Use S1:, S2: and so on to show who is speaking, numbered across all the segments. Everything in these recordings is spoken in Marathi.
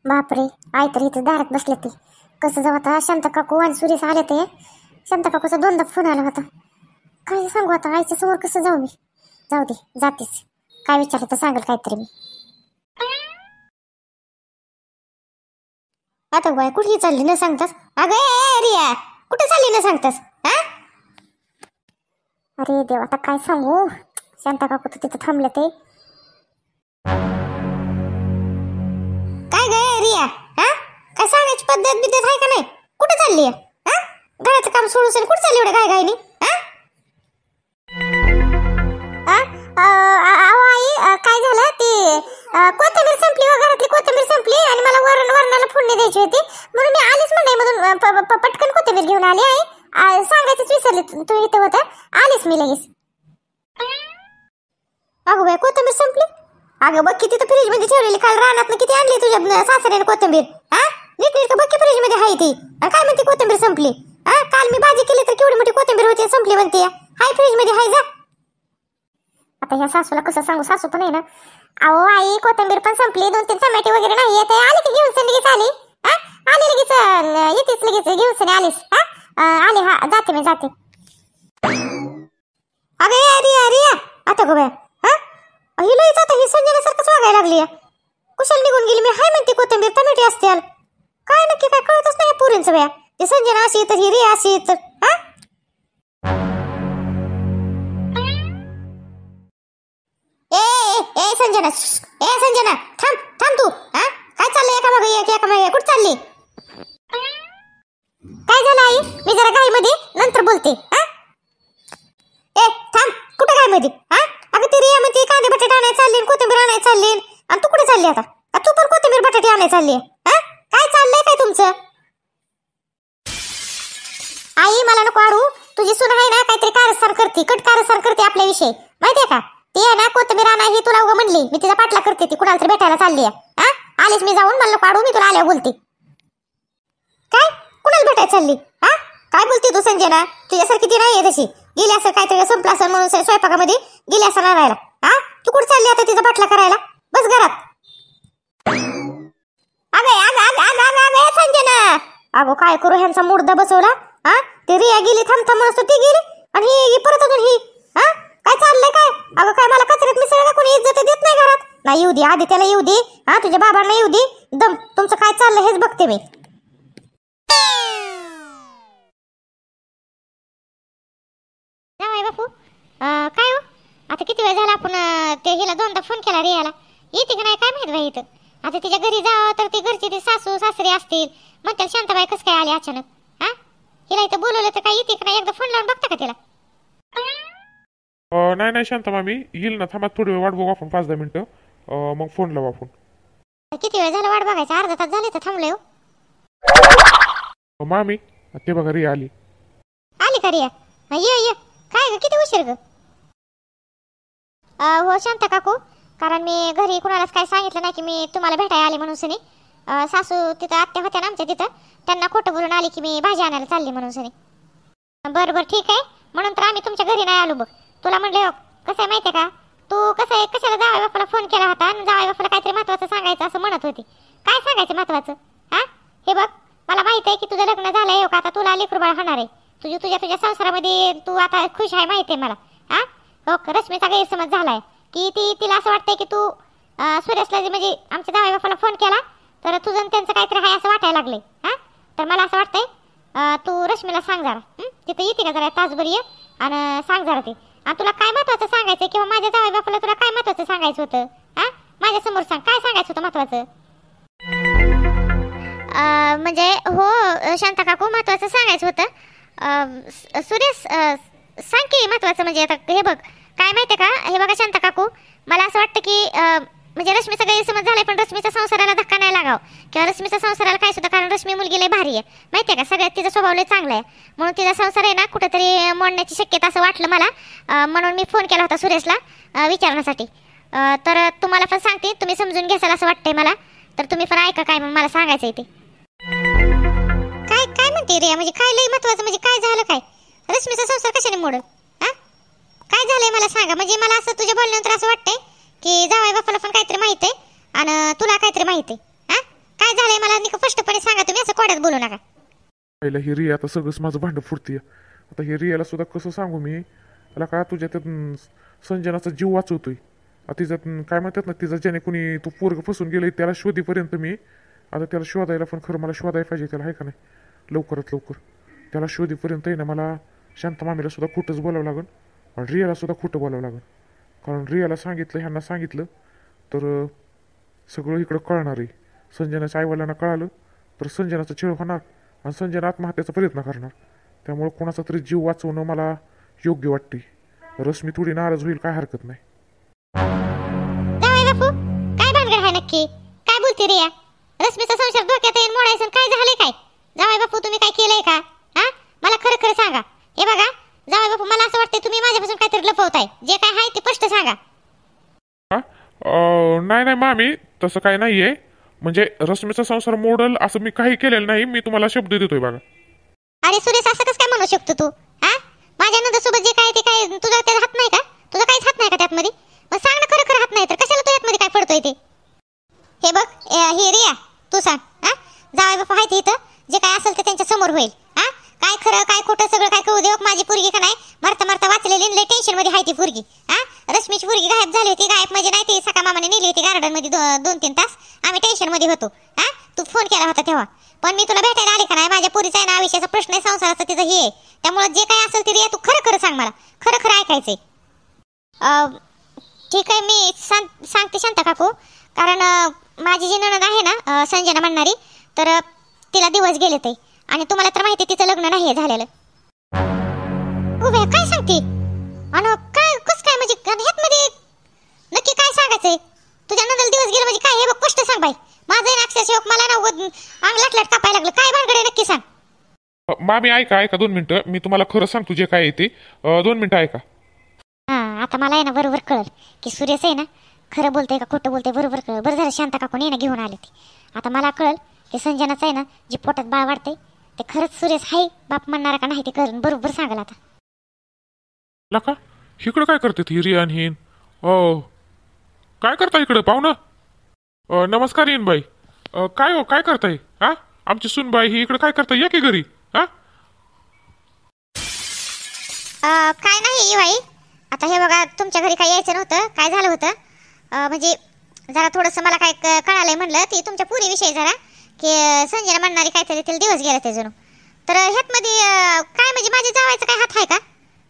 S1: बापरे, आई तर इथे दारात बसले ते. कसं जाऊ आता? शांता काकू आणि सुरेश आले ते. शांता काकूचा दोनदा फोन आला होता. काय सांगू आता आईच्या समोर कसं जाऊ मी? जाऊ दे, जातेच. काय विचारलं तर सांगेल काहीतरी मी. आता बाय कुठे चालली न सांगतास? अगं ए रिया, कुठे चालली न सांगतास? हा? अरे देवा, आता काय सांगू? शांता काकू तर तिथं थांबले ते. काय ग रिया, हा? काय सांगायची पद्धत बिद्धत आहे का नाही? कुठे चालली आहे? हा? घराचं काम सोडून कुठे चालली एवढं काय गायनी? आई काय झालं ते कोथिंबीर संपली व घरातली कोथिंबीर संपली आणि मला वरणाला फोडणी द्यायची होती म्हणून मी आलीच म्हणले मधून पटकन कोथिंबीर घेऊन आली. आई सांगायचंच विसरले, तू इथं होता. आलीच मी लगेच. अगं बाई, कोथिंबीर संपली? अगं बघ किती तर फ्रीज मध्ये ठेवलेली, काल रानात किती आणली तुझ्या सासऱ्याने कोथिंबीर. हा नीट बघ की फ्रीज मध्ये आहे ती. काय म्हणते कोथिंबीर संपली? हा काल मी भाजी केली तर केवढी मोठी कोथिंबीर होती, संपली म्हणते. हाय फ्रीज मध्ये हाय जा. आता ह्या सासूला कसं सांगू? सासू पण आहे ना. अहो आई, कोथिंबीर पण संपली, 2-3 टमाटे वगैरे नाही येत. आली की घेऊन लगेच आली. हा आली लगेच, येतेच लगेच घेऊन आलीस. हा आली, हा जाते मी जाते. अगं रिया रिया, आता गो बाय, हा हिला आता ही संजनासारखंच वागायला लागली. कुशल निघून गेली. मी हाय म्हणते कोथिंबीर टमाटे असते. काय नक्की काय कळतच नाही पुरींचं बाया. ते संजना अशी तर ही रिया अशी तर. हा ए संजना, ए संजना, थांब तू. हा काय चाललंय? एका मागे कुठं चालली? काय झालं आई? मी जरा घाई मध्ये नंतर बोलते. हा ए थांब, कुठं घाई मध्ये? हा अगं ती रिया म्हणते कांदे बटाटे आणायला चालली, कोथिंबीर आणायला चालली. आणि तू कुठे चालली आता? तू पण कोथिंबीर बटाटे आणायला चालली? हा काय चाललंय काय तुमचं? आई मला नको आडू. तुझी सून आहे ना, काहीतरी कारस्थान करते, कट कारस्थान करते आपल्याविषयी, माहितीये का? ती आहे ना कोथिंबीर आणा ही तुला उगा म्हणली. मी तिचा पाठला करते, ती कुणाला तरी भेटायला चालली आहे. हा आलीस मी जाऊन, मला नको आडू. मी तुला आल्यावर बोलते. काय कुणाला भेटायला चालली? हा काय बोलते तू संजना? तुझ्यासारखी ती नाहीये तशी. गेली असं काहीतरी संपलं असं म्हणून स्वयंपाकामध्ये गेली असं राहायला. हा तू कुठे चालली आता तिचा पाठला करायला? बस घरात. अगं संजना, अगो काय करू? ह्यांचा मुर्दा बसवला. हा ती रिया गेली थांब म्हणून ती गेली आणि ही परत अजून ही. हा काय चाललंय काय? अगं काय मला कचऱ्यात मिसळायला कोणी इज्जत देत नाही घरात. नाही येऊ दे, आधी त्याला येऊ दे. हा तुझ्या बाबांना येऊ दे. दम तुमचं काय चाललंय हेच बघते मी. बापू काय हो? आता किती वेळ झाला आपण ते हिला दोनदा फोन केला रियाला. येते की नाही काय माहित बाई इथं. आता तिच्या घरी जावं तर ती घरची ती सासू सासरे असतील. मग त्याला शांताबाई कसं काय आली अचानक? हा हिला इथं बोलवलं तर काय येते की नाही? एकदा फोन लावून बघता का तिला?
S2: नाही शांता मामी येईल ना. थांबा थोडी वेळ वाट बघू आपण 5-10 मिनिटं, मग फोन लावू आपण.
S1: किती वेळ झाला वाट बघायचा? अर्धा तास झाले तर थांबलोय.
S2: मामी ते बघा रिया आली.
S1: आली का रिया? ये काय ग किती उशीर ग? हो शांता काकू, कारण मी घरी कुणालाच काय सांगितलं नाही की मी तुम्हाला भेटायला आले म्हणून सनी. सासू तिथं आत्या होत्या ना आमच्या तिथं, त्यांना खोटं बोलून आली की मी भाजी आणायला चालली म्हणून सनी. बरं ठीक आहे, म्हणून तर आम्ही तुमच्या घरी नाही आलो बघ. तुला म्हणले कसं आहे माहितीये का? तू कसं आहे कशाला जावई बापाला फोन केला होता आणि जावई बापाला काहीतरी महत्वाचं सांगायचं असं म्हणत होती. काय सांगायचं महत्वाचं? हा हे बघ, मला माहित आहे की तुझं लग्न झालंय का, आता तुला लेकरू बाळ होणार आहे. तुझ्या संसारामध्ये तू आता खुश आहे माहिती आहे मला. हा हो, रश्मीचा गैरसमज झालाय की तिला असं वाटतंय की तू सुरेशला म्हणजे आमच्या जावई बापाला फोन केला तर तुझं त्यांचं काहीतरी आहे असं वाटायला लागले. हा तर मला असं वाटतंय तू रश्मीला सांग जरा. तिथं येते का जरा तासभर ये आणि सांग जरा ते. आणि तुला काय महत्वाचं सांगायचं किंवा माझ्या जावई बापाला तुला काय महत्वाचं सांगायचं होतं? हा माझ्या समोर सांग, काय सांगायचं होतं महत्वाचं? म्हणजे हो शांता काकू, महत्वाचं सांगायचं होतं. सुरेश सांग की महत्वाचं. म्हणजे आता हे बघ काय माहितीये का, हे बघा शांता काकू, मला असं वाटतं की म्हणजे रश्मीचा गैरसमज झालाय पण रश्मीच्या संसाराला धक्का नाही लागाव किंवा रश्मीच्या संसाराला काय सुद्धा. कारण रश्मी मुलगी लय भारी आहे माहितीये का, सगळ्यात तिचा स्वभाव लय चांगला आहे. म्हणून तिचा संसार आहे ना कुठेतरी मोडण्याची शक्यता असं वाटलं मला. म्हणून मी फोन केला होता सुरेशला विचारण्यासाठी. तर तुम्हाला पण सांगते, तुम्ही समजून घ्याल असं वाटतंय मला. तर तुम्ही पण ऐका काय मला सांगायचंय ते. काय म्हणते रे? म्हणजे काय लय महत्वाचं? म्हणजे काय झालं काय? रश्मीचा संसार कशाने मोडल? हा काय झालंय मला सांगा. म्हणजे मला असं तुझ्या बोलण्यानंतर असं वाटतंय की जावई बापाला पण काहीतरी माहित आहे आणि तुला काहीतरी माहित आहे. हा काय मला स्पष्टपणे सांगा, तुम्ही असं कोड्यात बोलू नका.
S2: पहिला ही रिया आता सगळंच माझं भांडं फुटते. आता हे रियाला सुद्धा कसं सांगू मी, त्याला का तुझ्या त्यात संजनाचा जीव वाचवतोय. आता तिच्यात काय म्हणतात ना, तिचा ज्याने कुणी तो पोरग फसून गेले त्याला शोधीपर्यंत मी आता त्याला शोधायला पण खरं मला शोधायला पाहिजे त्याला, आहे का नाही, लवकरात लवकर त्याला शोधीपर्यंत आहे ना मला शांता मामीला सुद्धा खोटंच बोलावं लागेल आणि रियाला सुद्धा खोटं बोलावं लागेल. कारण रियाला सांगितलं, ह्यांना सांगितलं तर सगळं इकडं कळणार आहे. संजनाच्या आईवडिलांना कळालं तर संजनाचा छळ होणार आणि संजन आत्महत्येचा प्रयत्न करणार. त्यामुळे कोणाचा तरी जीव वाचवणं मला योग्य वाटते. रश्मी थोडी नाराज होईल, काय हरकत नाही.
S1: जावई बापू, काय भानगड आहे नक्की? काय बोलते रिया? रश्मीचा संसार धोक्यात येईल, मोडायचं, काय झालंय काय? जावई बापू तुम्ही काय केलंय का? हा, मला खरं खरं सांगा. हे बघा जावई बापू, मला असं वाटतं तुम्ही माझ्यापासून काहीतरी लपवताय. जे काय आहे ते स्पष्ट सांगा.
S2: नाही नाही मामी, तसं काय नाहीये. म्हणजे रश्मीचा संसार मोडल असं मी काही केलेलं नाही. मी तुम्हाला शब्द देतोय बघा.
S1: अरे सुरेश, असं कसं काय म्हणू शकतो तू? हा, माझ्या नंदसोबत जे काय ते काय तुझा त्यात हात नाही का? तुझा काहीच हात नाही का त्यातमध्ये? मग सांग ना, खरं खरं हात नाही तर कशाला तुझ्यामध्ये काय पडतोय ते? हे बघ हे रिया, तू सांग. हा, जावई बापू आहे इथं, जे काय असेल ते त्यांच्या समोर होईल. हा, काय खरं काय खोटं सगळं काय कळू देऊ. माझी पोरगी का नाही मारता मारता वाचलेली, लय टेन्शन मध्ये आहे ती पोरगी. हा, रश्मीची पोरगी गायब झाली होती. गायब म्हणजे नाही, ती सका मामाने नेली होती गार्डन मध्ये 2-3 तास. आम्ही टेन्शन मध्ये होतो. हा, तू फोन केला होता तेव्हा. पण मी तुला भेटायला आले का नाही, माझ्या पोरीचा आहे ना आयुष्याचा प्रश्न आहे, संसाराचा तिचं हे आहे. त्यामुळे जे काय असेल ते रिया तू खरं खरं सांग, मला खरं खरं ऐकायचंय. ठीक आहे, मी सांगते शांता काकू. कारण माझी जी नणद आहे ना संजना म्हणणारी, तर तिला दिवस गेले ते, आणि तुम्हाला तर माहिती तिचं लग्न नाही झालेलं. उभ्या काय सांगते? आणि काय कसं काय म्हणजे ह्यातमध्ये नक्की काय सांगायचंय? तुझ्या नंदला दिवस गेले म्हणजे काय? हे बघ स्पष्ट सांग बाई. माझं अक्षरशः मला ना अंग लाटलाट कापायला लागलं. काय भानगड आहे नक्की सांग.
S2: मामी ऐका 2 मिनिटं, मी तुम्हाला खरं सांगतो जे काय आहे ते. 2 मिनिटं ऐका.
S1: हा, आता मला आहे ना बरोबर कळलं की सुरेश आहे ना खरं बोलतंय का खोटं बोलतंय. बरोबर कळलं. बरं झालं शांता काकून आहे ना घेऊन आले ते. आता मला कळलं की संजनाचं आहे ना जे पोटात बाळ वाढतंय ते खरंच सुरेश आहे बाप म्हणणारा का नाही ते करून बरोबर सांगाल. आता
S2: लका इकडं काय करते ती रिया आणि हिन? काय करता इकडं पाहुणं? नमस्कार येईन बाई. काय हो, काय करताय? हा, आमची सुनबाई ही इकडं काय करताय? या की घरी. हा,
S1: काय नाही बाई. आता हे बघा, तुमच्या घरी काय यायचं नव्हतं. काय झालं होतं म्हणजे जरा थोडंसं मला काय कळालंय म्हणलं ती तुमच्या पुरीविषयी जरा की संजना म्हणणारी काहीतरी तिला दिवस गेला ते जणू. तर ह्यातमध्ये काय म्हणजे माझ्या जावायचं काय हात आहे का?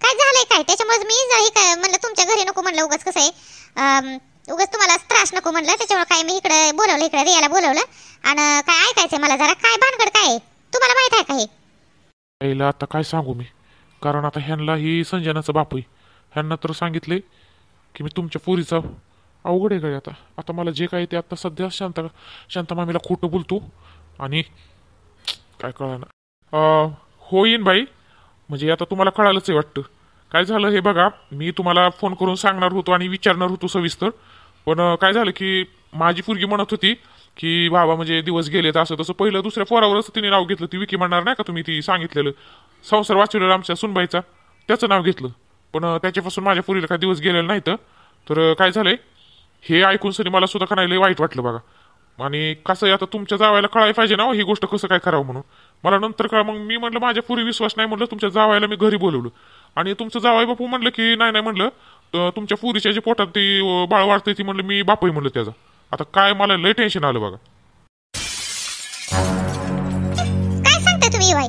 S1: काय झालंय काय? त्याच्यामुळे मी काय म्हणलं तुमच्या घरी नको म्हणलं. उगाच कसं आहे, उगाच तुम्हाला त्रास नको म्हणलं. त्याच्यामुळे काय मी इकडे बोलवलं, इकडे रियाला बोलवलं. आणि काय ऐकायचंय मला जरा, काय भानगड काय आहे तुम्हाला माहित आहे का हे?
S2: पहिला आता काय सांगू मी, कारण आता ह्यांना ही संजनाचं बाप आहे. ह्यांना तर सांगितले की मी तुमच्या पोरीचा अवघड आहे. आता आता मला जे काय ते आता सध्या शांता मामीला खोटं बोलतो आणि काय कळणार. होईन बाई, म्हणजे आता तुम्हाला कळालंच आहे वाटतं. काय झालं हे बघा, मी तुम्हाला फोन करून सांगणार होतो आणि विचारणार होतो सविस्तर. पण काय झालं की माझी पोरगी म्हणत होती की बाबा म्हणजे दिवस गेलेत असं तसं. पहिलं दुसऱ्या पोरावरच तिने नाव घेतलं. ती विकी म्हणणार नाही का तुम्ही, ती सांगितलेलं संसार वाचवलेला आमच्या सुनबाईचा, त्याचं नाव घेतलं. पण त्याच्यापासून माझ्या पोरीला काय दिवस गेलेला नाही. तर काय झालंय हे ऐकून सरी मला सुद्धा का लय वाईट वाटलं बघा. आणि कसं आहे आता तुमच्या जावायला कळायला पाहिजे ना ही गोष्ट कसं काय करावं म्हणून. मला नंतर कळा, मग मी म्हणलं माझ्या पोरी विश्वास नाही म्हणलं, तुमच्या जावायला मी घरी बोलवलं. आणि तुमचं जावाई बापू म्हणलं की नाही म्हणलं तुमच्या पोरीच्या जे पोटात ती बाळ वाढतंय ती म्हणलं मी बापही म्हणलं त्याचा. आता काय मला लय टेन्शन आलं बघा.
S1: काय सांगताय तुम्ही बाई?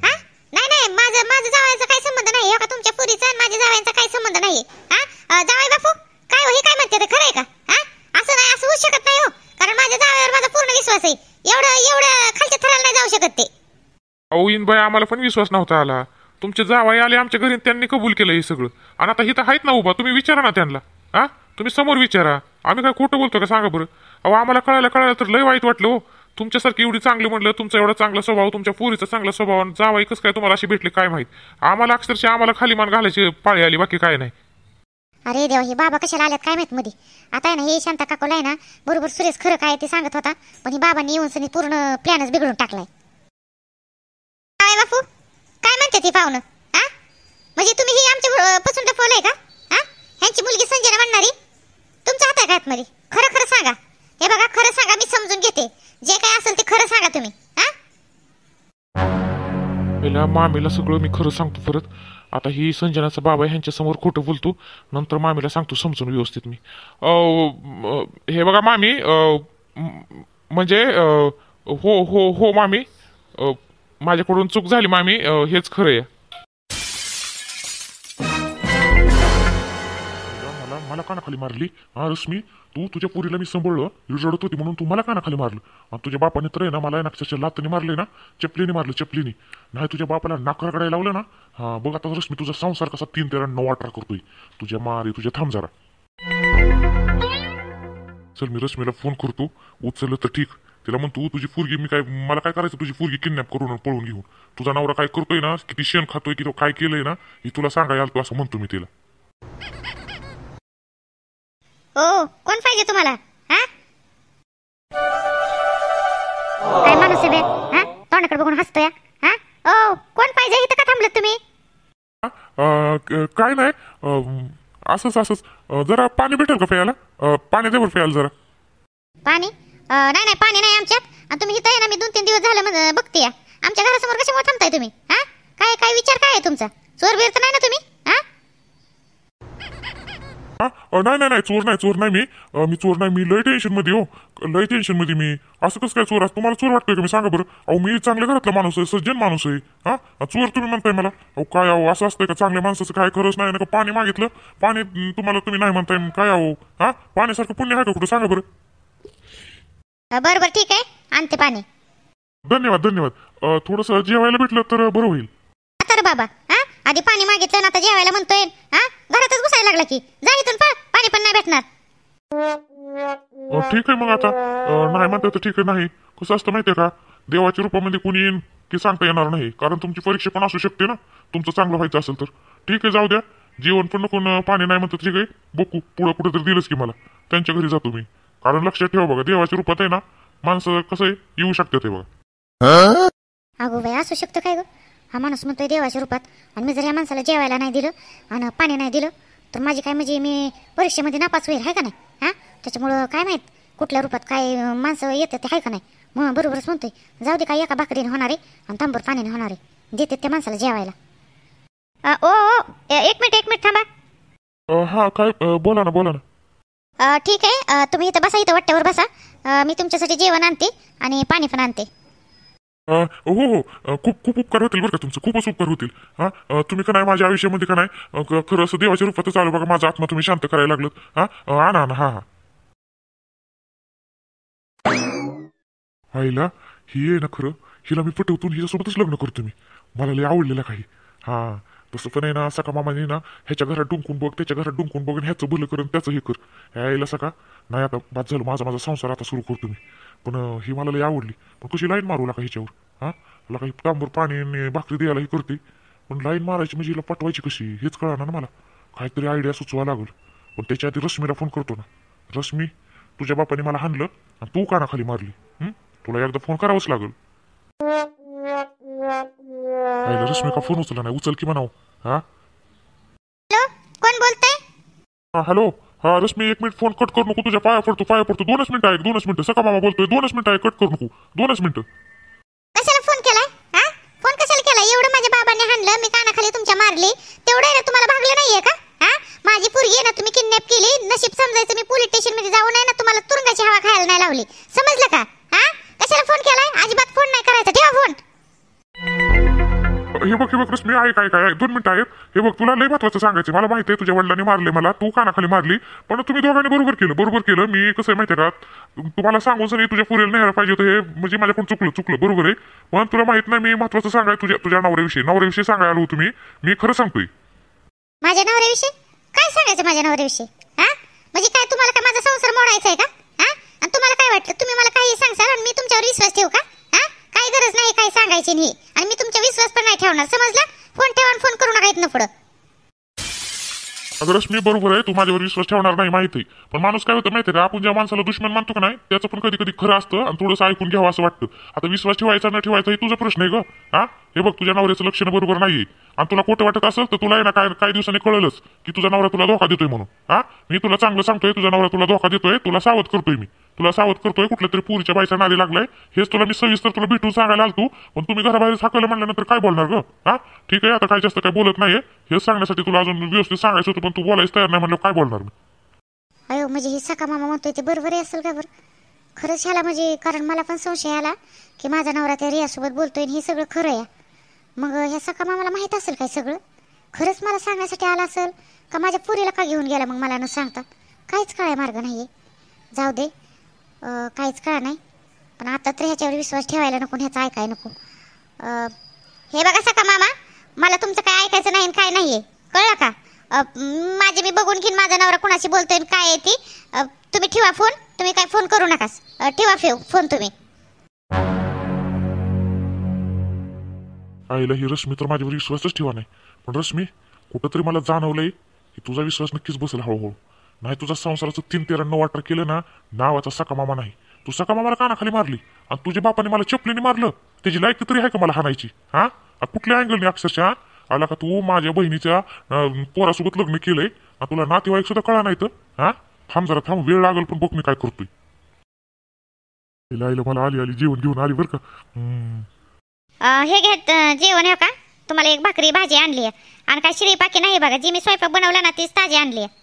S1: हा, नाही माझं जावायचा काही संबंध नाही. का तुमच्या पोरीचा आणि माझ्या जावायांचा काही संबंध नाही. हा, जावाई बापू काय हो, हे काय म्हणते खरं आहे का? हा, असं नाही, असं होऊ शकत नाही हो. कारण माझ्या जावायावर माझा पूर्ण विश्वास आहे. एवढं खालच्या थराला नाही जाऊ शकत ते.
S2: अहो इन बाई, आम्हाला पण विश्वास नव्हता आला. तुमचे जावाई आले आमच्या घरी, त्यांनी कबूल केलं हे सगळं. आणि आता हिथं आहेत ना उभा, तुम्ही विचारा ना त्यांना. हा, तुम्ही समोर विचारा. आम्ही काय खोटं बोलतो का सांगा बरं? अहो आम्हाला कळायला तर लय वाईट वाटलं हो. तुमच्यासारखी एवढी चांगली म्हणलं, तुमचा एवढा चांगला स्वभाव, तुमच्या पोरीचा चांगला स्वभाव, आणि जावाई कसं काय तुम्हाला अशी भेटले काय माहित. आम्हाला अक्षरशः आम्हाला खाली मान घालायची पाळी आली, बाकी काय नाही.
S1: अरे देवा, हे बाबा कशाला आल्यात काय माहित मध्ये. आता आहे ना हे शांता काकोला आहे ना बरोबर सुरेश खरं काय ते सांगत होता. पण ही बाबांनी येऊन सनी पूर्ण प्लॅनच बिघडून टाकलाय. काय बापू काय म्हणते ती पाहुणं? हा, म्हणजे तुम्ही ही आमच्या पासून लपवलंय का? हा, ह्यांची मुलगी संजना म्हणणारी तुमच्या हातात आहे मध्ये? खरं खरं सांगा. हे बघा खरं सांगा, मी समजून घेते. जे काय असेल ते खरं सांगा तुम्ही. हा
S2: पहिल्या मामीला सगळं मी खरं सांगतो परत. आता ही संजनाचा बाबा ह्यांच्या समोर खोटं बोलतो, नंतर मामीला सांगतो समजून व्यवस्थित मी. हे बघा मामी, म्हणजे हो हो हो मामी, माझ्याकडून चूक झाली मामी, हेच खरं आहे. मला मला कानाखाली मारली हा रश्मी. तू तुझ्या पोरीला मी सांभाळलं, रडत होती म्हणून तू मला कानाखाली मारलं. आणि तुझ्या बापाने तर आहे ना मला अक्षरशः लातने मारले ना, चपलीने मारलं चपलीने. नाही तुझ्या बापाला नाकरा कडायला लावलं ना. हा बघ आता रश्मी तुझा संसार कसा 3-13-9-18 करतोय तुझ्या मारी तुझ्या. थांब जरा, चल मी रश्मीला फोन करतो, उचललं तर ठीक. तिला म्हणतो तुझी पोरगी मी काय, मला काय करायचं तुझी पोरगी किडनॅप करून पळून घेऊन. तुझा नवरा काय करतोय ना, किती शेण खातोय, की तो काय केलंय ना, हे तुला सांगायला आलतो असं म्हणतो मी तिला.
S1: हो, कोण पाहिजे तुम्हाला? हा काय माणूस आहे बे? हा तोंडाकडे बघून हसतोय. हा ओ कोण पाहिजे? इथं का थांबलेत तुम्ही?
S2: काय नाही, असंच जरा पाणी भेटेल का प्यायला? पाणी दे बरं प्यायला जरा.
S1: पाणी? नाही नाही, पाणी नाही आमच्यात. आणि तुम्ही इथं आहे ना, मी 2-3 दिवस झालं बघते. आमच्या घरासमोर कशामुळे थांबताय तुम्ही? हा काय काय विचार काय आहे तुमचा? चोर बीर तर नाही ना तुम्ही? हा
S2: नाही चोर नाही मी चोर नाही. मी लय टेन्शन मध्ये हो, लय टेन्शन मध्ये मी. असं कसं काय चोर असं तुम्हाला चोर वाटतोय का? मी सांगा बरं. अहो मी चांगल्या घरातला माणूस आहे, सज्जन माणूस आहे. हा चोर तुम्ही म्हणताय मला? अहो काय अहो असं असतंय का? चांगल्या माणसाचं काय खरंच नाही ना. पाणी मागितलं, पाणी तुम्हाला तुम्ही नाही म्हणताय काय? अहो हा पाण्यासारखं पुण्य आहे का कुठं? सांगा बरं.
S1: बरं बरं ठीक आहे, आणते पाणी.
S2: धन्यवाद धन्यवाद. थोडंसं जेवायला भेटलं तर बरं होईल.
S1: तर बाबा, हा आधी पाणी मागितलं ना, आता जेवायला म्हणतोय. हा घरातच घुसायला लागला की जा इथून पळ, पाणी पण नाही भेटणार.
S2: ठीक आहे मग आता नाही म्हणते तर ठीक आहे. नाही कसं असतं माहितीये का, देवाच्या रूपामध्ये कोणी येईन की सांगता येणार नाही. कारण तुमची परीक्षा पण असू शकते ना, तुमचं चांगलं व्हायचं असेल तर. ठीक आहे जाऊ द्या, जेवण पण नको, पाणी नाही म्हणतात ठीक आहे. बघू पुढं कुठं तर दिलंच की मला, त्यांच्या घरी जातो मी. कारण लक्षात ठेवा बघा, देवाच्या रूपात आहे ना माणसं कसं आहे येऊ शकतात ते बघा.
S1: अगो बाई असू शकतं काय गं? हा माणूस म्हणतोय देवाच्या रूपात, आणि मी जर या माणसाला जेवायला नाही दिलं आणि पाणी नाही दिलं तर माझी काय म्हणजे मी परीक्षेमध्ये नापास होईल आहे का नाही? हा त्याच्यामुळं काय माहित कुठल्या रूपात काय माणसं येतात ते आहे का नाही. मग बरोबरच म्हणतोय, जाऊ दे काय एका भाकरीने होणार आहे आणि तांबूर पाण्याने होणार आहे. देते त्या माणसाला जेवायला. ओ एक मिनिट थांबा.
S2: हा काय बोला ना.
S1: ठीक आहे, तुम्ही इथं बसा, इथं वाट्यावर बसा. मी तुमच्यासाठी जेवण आणते आणि पाणी पण आणते.
S2: हो खूप उपकार होतील बरं का तुमचं, खूपच उपकार होतील. हा तुम्ही का नाही माझ्या आयुष्यामध्ये का नाही खरं असं देवाच्या रूपातच आलो बघा. माझा आत्मा तुम्ही शांत करायला लागलो. हा आणा हा. आईला ही आहे ना खरं, हिला मी पटवतून हिच्यासोबतच लग्न करतो मी. मला लय आवडलेला काही. हा तसं पण आहे ना, सका मामाने ना ह्याच्या घरात डुंकून बघ, त्याच्या घरात डुंकून बघ, ह्याचं भलं कर त्याचं हे कर. यायला सका नाही आता बाद झालं, माझा संसार आता सुरू करतो मी. पण ही मला लय आवडली. पण कशी लाईन मारू लागा ह्याच्यावर? हा मला काही तांबर पाणी आणि भाकरी द्यायला हे करते, पण लाईन मारायची म्हणजे हिला पटवायची कशी हेच कळणार ना मला. काहीतरी आयडिया सुचवा लागल. पण त्याच्या आधी रश्मीला फोन करतो ना. रश्मी, तुझ्या बापाने मला हाणलं आणि तू कानाखाली मारली. तुला एकदा फोन करावाच लागल. रश्मी का फोन उचलला नाही? उचल की म्हणाव. हा
S1: हॅलो, कोण बोलतंय?
S2: हॅलो. हा रश्मी, 1 मिनिट फोन कट करू नको. तुझ्या पाया पडतो 2च मिनिटं आहे. 2च मिनिटं. सका मामा बोलतोय, 2च मिनिटं आहे. कट करू नको, 2च मिनिटं.
S1: कशाला फोन केलाय? हा फोन कशाला केलाय? एवढं माझ्या बाबांनी हाणलं, मी कानाखाली तुमच्या मारली, तेवढं आहे ना तुम्हाला भागलं नाहीये का? हा माझी पोरगी आहे ना तुम्ही किडनॅप केली. नशीब समजायचं मी पोलीस स्टेशन मध्ये जाऊ नाही ना, तुम्हाला तुरुंगाची हवा खायला नाही लावली. समजलं का? हा कशाला फोन केलाय? अजिबात फोन नाही करायचा, ठेवा फोन.
S2: हे बघ रश्मी, आहे काय 2 मिनिटं आहेत. हे बघ तुला लय महत्वाचं सांगायचं. मला माहिती आहे तुझ्या वडिलांनी मारले मला, तू कानाखाली मारली, पण तुम्ही दोघांनी बरोबर केलं. मी कसं आहे माहितीये का, तुम्हाला सांगून सर तुझ्या पुरेला न्यायला पाहिजे होतं, हे म्हणजे माझ्याकडून चुकलं बरोबर आहे. पण तुला माहित नाही मी महत्वाचं सांगाय तुझ्या नवऱ्याविषयी सांगायला आलो तुम्ही. मी खरं सांगतोय.
S1: माझ्या नवऱ्याविषयी काय सांगायचं? माझ्या नवऱ्याविषयी हा म्हणजे काय? तुम्हाला काय माझा संसार मोडायचा आहे का? हा आणि तुम्हाला काय वाटतं तुम्ही मला काही सांगसाल आणि मी तुमच्यावर विश्वास ठेवू का? हा काही गरज नाही काय सांगायची नाही, आणि मी तुमचा विश्वास पण नाही ठेवणार. समजलं? फोन ठेवा आणि फोन करू नका इथनं पुढं.
S2: अगं रश्मी बरोबर आहे, तू माझ्यावर विश्वास ठेवणार नाही माहिती, पण माणूस काय होतं माहितीये का, आपण ज्या माणसाला दुश्मन मानतो का नाही त्याचं पण कधी खरं असतं आणि थोडंसं ऐकून घ्यावं असं वाटतं. आता विश्वास ठेवायचा न ठेवायचा हे तुझा प्रश्न आहे ग. हा हे बघ तुझ्या नवऱ्याचं लक्षण बरोबर नाहीये आणि तुला खोटं वाटत असेल तर तुला आहे ना काही दिवसांनी कळलंच की तुझा नवरा तुला धोका देतोय म्हणून. हा मी तुला चांगलं सांगतोय, तुझा नवरा तुला धोका देतोय, तुला सावध करतोय मी. तुला सावध करतोय कुठल्या तरी पुरीच्या बाईचा नादी लागलाय हेच तुला मी सविस्तर तुला भेटून सांगायला आलतो पण तुम्ही घराबाहेर साकलं म्हणल्यानंतर काय बोलणार ग हा ठीक आहे आता काय जास्त काय बोलत नाहीये हेच सांगण्यासाठी तुला अजून व्यवस्थित सांगायचं होतं पण तू बोलायचं तयार नाही म्हणलं काय बोलणार मी
S1: अयो म्हणजे हे सका मामा म्हणतोय ते बरोबर आहे असेल का बरं खरंच ह्याला म्हणजे कारण मला पण संशय आला की माझा नवरा त्या रियासोबत बोलतोय आणि हे सगळं खरं आहे मग ह्या सका मामाला माहीत असेल काय सगळं खरंच मला सांगण्यासाठी आला असेल का माझ्या पुरीला का घेऊन गेला मग मला न सांगता काहीच कळाय मार्ग नाही जाऊ दे काहीच कळा नाही पण आता तर ह्याच्यावर विश्वास ठेवायला नको ह्याचं ऐकाय नको हे बघा सका मामा मला तुमचं काय ऐकायचं नाही काय नाही आहे कळलं का माझे मी बघून घेईन माझा नवरा कुणाशी बोलतोय काय आहे ती तुम्ही ठेवा फोन तुम्ही काय फोन करू नकास ठेवा फोन तुम्ही
S2: आईला ही रश्मी तर माझ्यावर विश्वासच ठेवा नाही पण रश्मी कुठंतरी मला जाणवलंय की तुझा विश्वास नक्कीच बसेल हळूहळू नाही तुझा संसाराचं 3-13 वाटर केलं ना नावाचा सका मामा नाही तू सका मामाला कानाखाली मारली आणि तुझ्या बापाने मला चपलीने मारलं त्याची लायकी तरी आहे का मला हाणायची हा कुठल्या अँगलने अक्षरशः आला का तू माझ्या बहिणीच्या पोरासोबत लग्न केलंय आणि तुला नातेवाईक सुद्धा कळा नाही तर हा थांब जरा थांब वेळ लागल पण बघ मी काय करतोय मला आली जेवण घेऊन आली बरं का
S1: हे घेत जेवण आहे का तुम्हाला एक भाकरी भाजी आणली आहे आणि काय शिळी पाकी नाही बघा जी मी स्वयंपाक बनवला ना तीच ताजी आणली आहे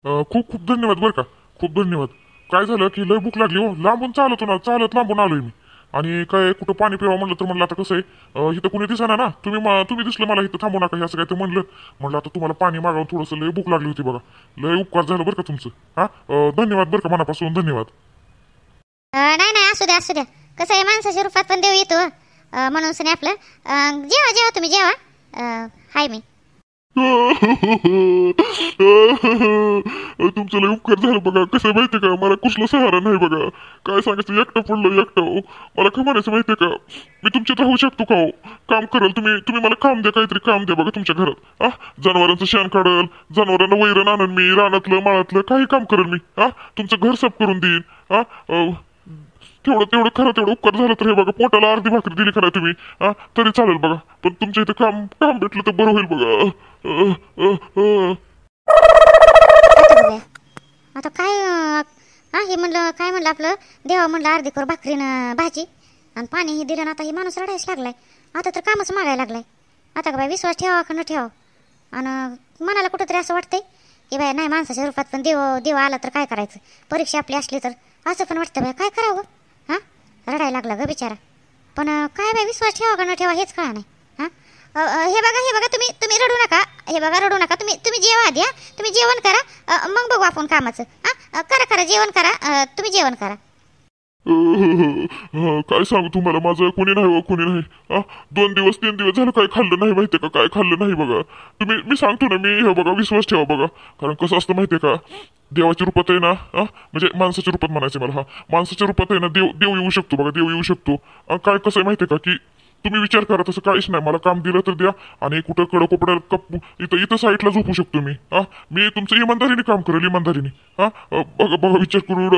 S2: खूप खूप धन्यवाद बरं का खूप धन्यवाद काय झालं की लय भूक लागली हो लांबून चालत लांबून आलोय मी आणि काय कुठं पाणी पिवा म्हणलं तर म्हणलं आता कसं आहे इथं कुणी दिसना ना तुम्ही दिसलं मला इथं थांबू नका असं काय तर म्हणलं आता तुम्हाला पाणी मागावं थोडंसं लय भूक लागली होती बघा लय उपकार झालं बरं का तुमचं हा धन्यवाद बरं का मनापासून धन्यवाद
S1: नाही असू द्या कसं आहे माणसाच्या रूपात पण देव येतो म्हणून सने आपलं जेवा तुम्ही जेवा हाय मी
S2: तुमचं लय उपकार झालं बघा कसं माहितीये का मला कुठला सहारा नाही बघा काय सांगायचं एकटं पडलो एकटं मला काय म्हणायचं माहितीये का मी तुमच्यात राहू शकतो का हो काम कराल तुम्ही मला काम द्या काहीतरी काम द्या बघा तुमच्या घरात जनावरांचं शेण काढल जनावरांना वैरण आणन मी रानातलं माळातलं काही काम करेल मी तुमचं घर साफ करून देईन तेवढं खरं तेवढं उपकार झालं तर हे बघा पोटाला अर्धी भाकरी दिली खरं तुम्ही तरी चालेल बघा पण तुमच्या इथं काम भेटलं तर बरं होईल बघा
S1: आता काय हे म्हणलं आपलं देवा म्हणलं अर्धी कर भाकरीनं भाजी आणि पाणी हे दिलं ना आता हे माणूस रडायच लागलाय आता तर कामच मागायला लागलाय आता का बाय विश्वास ठेवा का न ठेवा आणि मनाला कुठंतरी असं वाटतंय की बाय नाही माणसाच्या रूपात पण देव आला तर काय करायचं परीक्षा आपली असली तर असं पण वाटतं बाय काय करावं रडायला लागला ग बिचारा पण काय बाय विश्वास ठेवा का न ठेवा हेच कळा नाही हे बघा तुम्ही रडू नका हे बघा रडू नका तुम्ही जेवा द्या तुम्ही जेवण करा मग बघू आपण कामाचं करा जेवण करा तुम्ही जेवण करा
S2: काय सांगू तुम्हाला माझं कोणी नाही 2 दिवस 3 दिवस झालं काय खाल्लं नाही माहितीये का काय खाल्लं नाही बघा मी सांगतो ना मी हे बघा विश्वास ठेवा बघा कारण कसं असतं माहितीये का देवाच्या रूपात आहे ना म्हणजे माणसाच्या रूपात म्हणायचं मला माणसाच्या रूपात आहे ना देव येऊ शकतो बघा देव येऊ शकतो काय कसं आहे माहितीये का की तुम्ही विचार करा तसं काहीच नाही मला काम दिलं तर द्या आणि कुठं कडक कोपड्याला इथं साईडला झोपू शकतो मी तुमचं इमानदारीने काम करेल इमानदारीने बघा विचार करू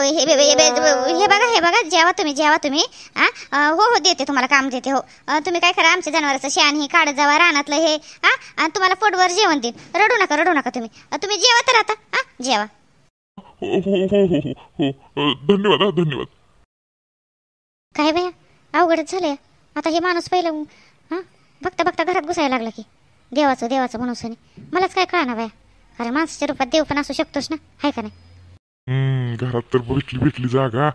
S1: हे बघा जेवा तुम्ही हो देते तुम्हाला काम देते हो तुम्ही काय करा आमच्या जनावराचं शेण हे काढत जावा रानातलं हे आणि तुम्हाला पोटभर जेवण देईन रडू नका तुम्ही जेवा तर आता जेवा
S2: हो धन्यवाद
S1: काय बाया अवघडच झालंय आता हे माणूस पहिलं बघता घरात घुसायला लागला की देवाचं म्हणून मलाच काय कळणार बाया कारण माणसाच्या रूपात देव पण असू शकतोस ना हाय का नाही
S2: घरात तर भेटली जागा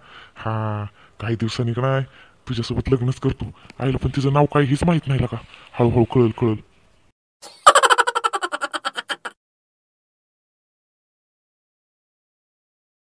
S2: काही दिवसांनी का नाही तुझ्यासोबत लग्नच करतो आईला पण तिचं नाव काय हेच माहित नाही का हळूहळू कळल